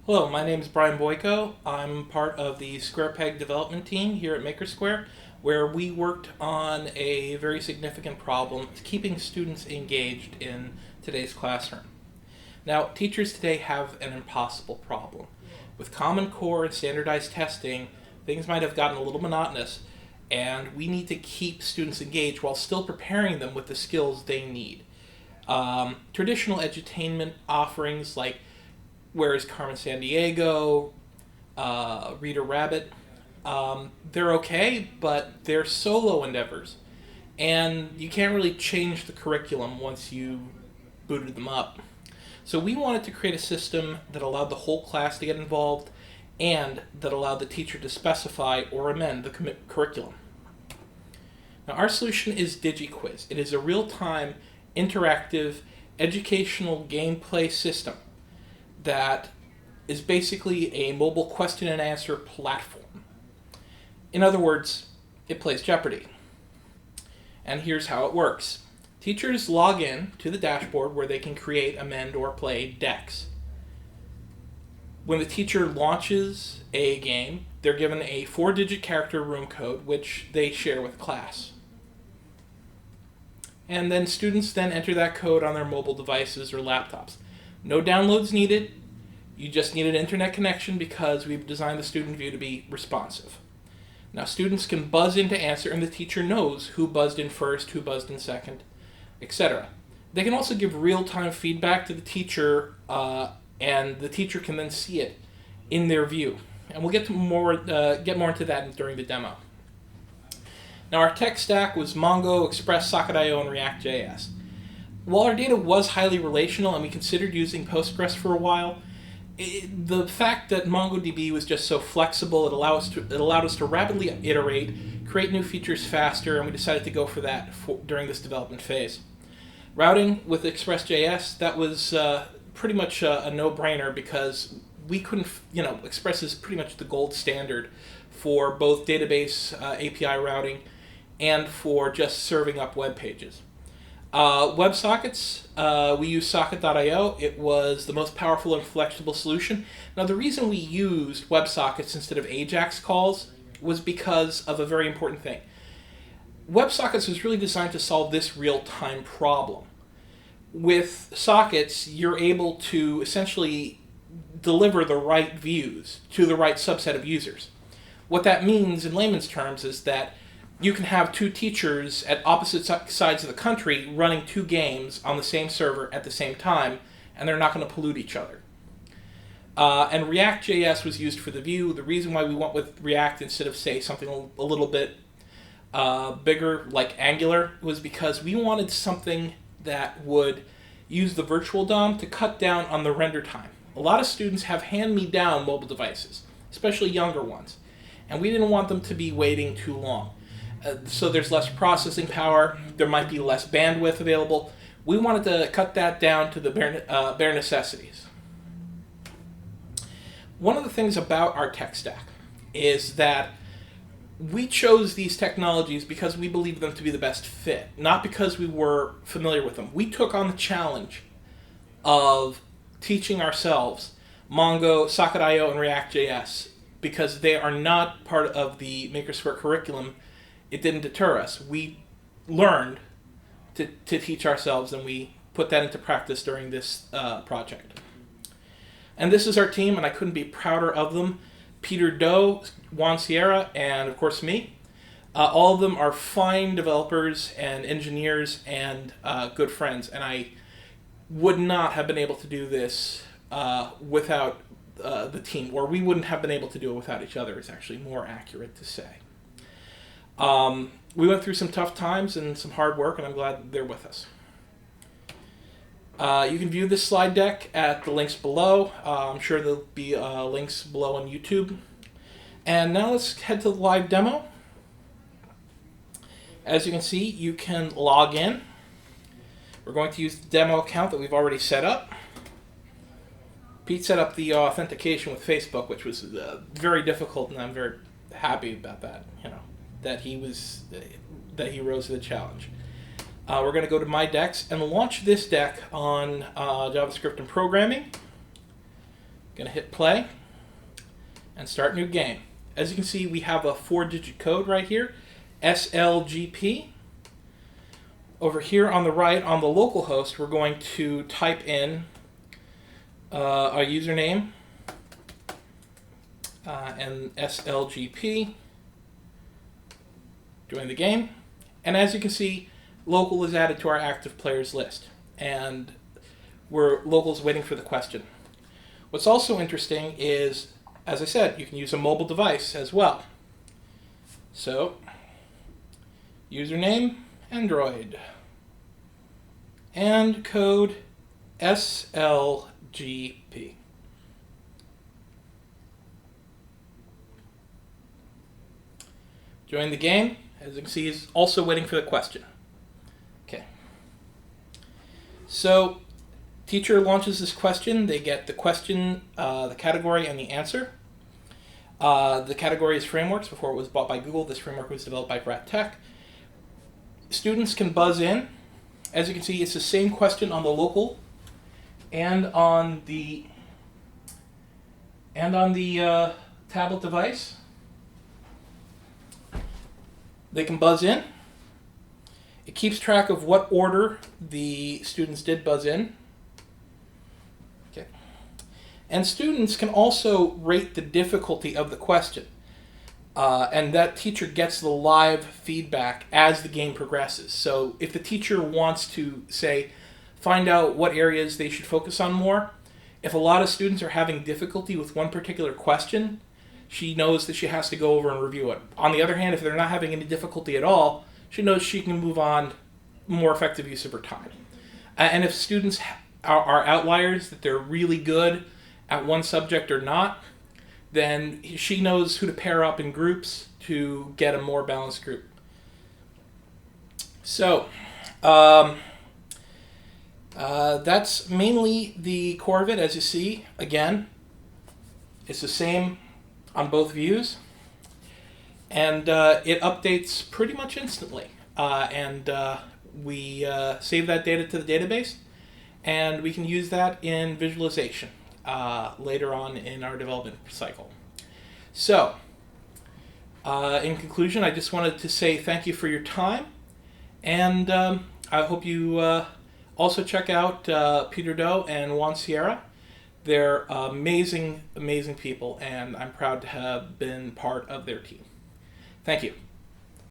Hello, my name is Brian Boyko. I'm part of the SquarePeg development team here at MakerSquare, where we worked on a very significant problem, keeping students engaged in today's classroom. Now, teachers today have an impossible problem. With Common Core and standardized testing, things might have gotten a little monotonous, and we need to keep students engaged while still preparing them with the skills they need. Traditional edutainment offerings like Where is Carmen Sandiego, Reader Rabbit, they're okay, but they're solo endeavors. And you can't really change the curriculum once you booted them up. So we wanted to create a system that allowed the whole class to get involved and that allowed the teacher to specify or amend the curriculum. Now, our solution is DigiQuiz. It is a real-time, interactive, educational gameplay system that is basically a mobile question and answer platform. In other words, it plays Jeopardy! And here's how it works. Teachers log in to the dashboard where they can create, amend, or play decks. When the teacher launches a game, they're given a 4-digit character room code, which they share with class. And then students then enter that code on their mobile devices or laptops. No downloads needed. You just need an internet connection because we've designed the student view to be responsive. Now, students can buzz in to answer, and the teacher knows who buzzed in first, who buzzed in second, etc. They can also give real-time feedback to the teacher, and the teacher can then see it in their view. And we'll get more into that during the demo. Now, our tech stack was Mongo, Express, Socket.io, and React.js. While our data was highly relational and we considered using Postgres for a while, the fact that MongoDB was just so flexible, it allowed us to rapidly iterate, create new features faster, and we decided to go for that during this development phase. Routing with Express.js, that was pretty much a no-brainer because we couldn't, Express is pretty much the gold standard for both database API routing and for just serving up web pages. WebSockets, we used Socket.io. It was the most powerful and flexible solution. Now, the reason we used WebSockets instead of AJAX calls was because of a very important thing. WebSockets was really designed to solve this real-time problem. With sockets, you're able to essentially deliver the right views to the right subset of users. What that means in layman's terms is that you can have two teachers at opposite sides of the country running two games on the same server at the same time, and they're not going to pollute each other. And React.js was used for the view. The reason why we went with React instead of, say, something a little bit bigger like Angular was because we wanted something that would use the virtual DOM to cut down on the render time. A lot of students have hand-me-down mobile devices, especially younger ones, and we didn't want them to be waiting too long. So there's less processing power, there might be less bandwidth available. We wanted to cut that down to the bare necessities. One of the things about our tech stack is that we chose these technologies because we believed them to be the best fit, not because we were familiar with them. We took on the challenge of teaching ourselves Mongo, Socket.io, and React.js because they are not part of the MakerSquare curriculum. It didn't deter us. We learned to teach ourselves, and we put that into practice during this project. And this is our team, and I couldn't be prouder of them. Peter Doe, Juan Sierra, and of course me. All of them are fine developers and engineers and good friends, and I would not have been able to do this without the team, or we wouldn't have been able to do it without each other. It's actually more accurate to say. We went through some tough times and some hard work, and I'm glad they're with us. You can view this slide deck at the links below. I'm sure there'll be links below on YouTube. And now let's head to the live demo. As you can see, you can log in. We're going to use the demo account that we've already set up. Pete set up the authentication with Facebook, which was very difficult, and I'm very happy about that. That he rose to the challenge. We're going to go to My Decks and launch this deck on JavaScript and Programming. Going to hit play and start new game. As you can see, we have a 4-digit code right here, SLGP. Over here on the right, on the local host, we're going to type in our username and SLGP. Join the game. And as you can see, local is added to our active players list. And local's waiting for the question. What's also interesting is, as I said, you can use a mobile device as well. So, username, Android, and code SLGP. Join the game. As you can see, he's also waiting for the question. Okay. So, teacher launches this question. They get the question, the category, and the answer. The category is frameworks. Before it was bought by Google, this framework was developed by Brat Tech. Students can buzz in. As you can see, it's the same question on the local and on the tablet device. They can buzz in. It keeps track of what order the students did buzz in. Okay. And students can also rate the difficulty of the question. And that teacher gets the live feedback as the game progresses. So if the teacher wants to, say, find out what areas they should focus on more, if a lot of students are having difficulty with one particular question, she knows that she has to go over and review it. On the other hand, if they're not having any difficulty at all, she knows she can move on, more effective use of her time. And if students are outliers, that they're really good at one subject or not, then she knows who to pair up in groups to get a more balanced group. So, that's mainly the core of it. As you see, again, it's the same on both views, and it updates pretty much instantly. We save that data to the database, and we can use that in visualization later on in our development cycle. So, in conclusion, I just wanted to say thank you for your time, and I hope you also check out Peter Doe and Juan Sierra. They're amazing, amazing people, and I'm proud to have been part of their team. Thank you.